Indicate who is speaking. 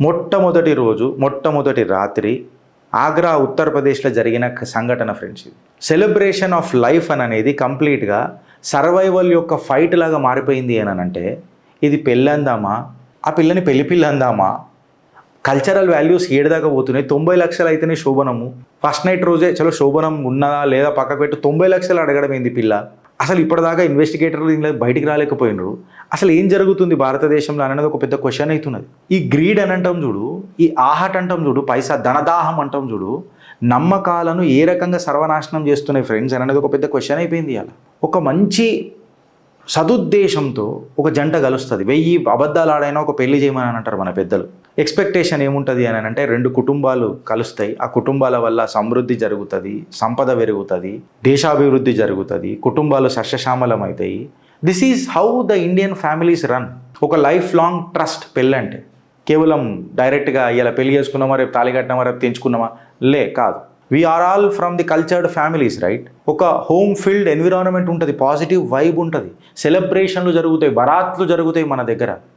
Speaker 1: మొట్టమొదటి రోజు మొట్టమొదటి రాత్రి ఆగ్రా ఉత్తరప్రదేశ్లో జరిగిన సంఘటన ఫ్రెండ్స్. ఇది సెలబ్రేషన్ ఆఫ్ లైఫ్ అని అనేది కంప్లీట్గా సర్వైవల్ యొక్క ఫైట్ లాగా మారిపోయింది అని అంటే ఇది పెళ్ళి అందామా, ఆ పిల్లని పెళ్లి అందామా, కల్చరల్ వాల్యూస్ ఏడుదాకా పోతున్నాయి. 90 లక్షలు అయితేనే శోభనము. ఫస్ట్ నైట్ రోజే చలో శోభనం ఉన్నదా లేదా పక్కకు పెట్టి 90 లక్షలు అడగడం ఏంది పిల్ల. అసలు ఇప్పటిదాకా ఇన్వెస్టిగేటర్లు దీనిలో బయటికి రాలేకపోయినరు. అసలు ఏం జరుగుతుంది భారతదేశంలో అనేది ఒక పెద్ద క్వశ్చన్ అవుతున్నది. ఈ గ్రీడ్ అని అంటాం చూడు, ఈ ఆహట్ అంటాం చూడు, పైసా ధనదాహం అంటాం చూడు, నమ్మకాలను ఏ రకంగా సర్వనాశనం చేస్తున్నాయి ఫ్రెండ్స్ అనేది ఒక పెద్ద క్వశ్చన్ అయిపోయింది. అలా ఒక మంచి సదుద్దేశంతో ఒక జంట కలుస్తుంది. 1000 అబద్ధాలు ఆడైనా ఒక పెళ్లి చేయమని అంటారు మన పెద్దలు. ఎక్స్పెక్టేషన్ ఏముంటుంది అని అంటే 2 కుటుంబాలు కలుస్తాయి, ఆ కుటుంబాల వల్ల సమృద్ధి జరుగుతుంది, సంపద పెరుగుతుంది, దేశాభివృద్ధి జరుగుతుంది, కుటుంబాలు సస్యశ్యామలం అవుతాయి. This is how the Indian families run. ఒక లైఫ్ లాంగ్ ట్రస్ట్ పెళ్ళంటే కేవలం డైరెక్ట్గా ఇలా పెళ్లి చేసుకున్నామా, రేపు తాళి కట్టినామా, రేపు తెంచుకున్నామా, కాదు. We are all from the cultured families, right? ఒక హోమ్ ఫీల్డ్ ఎన్విరాన్మెంట్ ఉంటుంది, పాజిటివ్ వైబ్ ఉంటుంది, సెలబ్రేషన్లు జరుగుతాయి, బరాత్లు జరుగుతాయి మన దగ్గర.